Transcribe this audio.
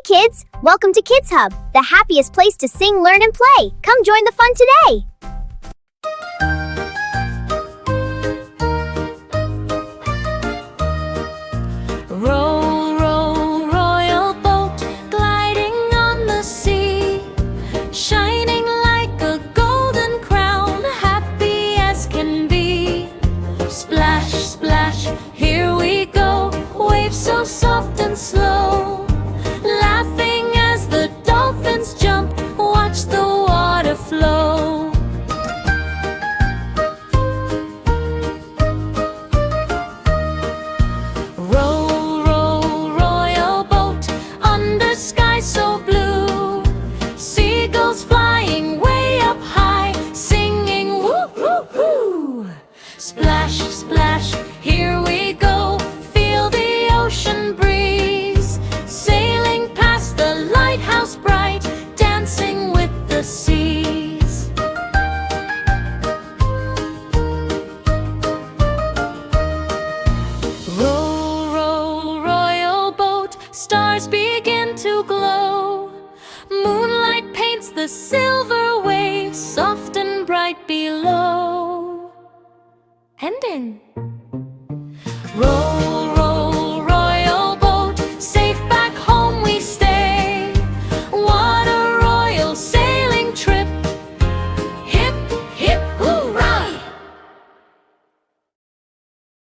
kids! Welcome to KidsHub, the happiest place to sing, learn, and play. Come join the fun today! Roll, roll, royal boat, gliding on the sea, shining like a golden crown, happy as can be. Splash, splash, here we go, waves so soft and slow, laughing as the dolphins jump, watch the water flow. Roll, roll, royal boat, under sky so blue, seagulls flying way up high, singing woo, woo, woo. Splash, splash, here we go, feel the ocean breeze, sailing past the lighthouse bright, dancing with the seas. Roll, roll, royal boat, stars begin to glow, moonlight paints the silver waves, soft and bright below. Ending.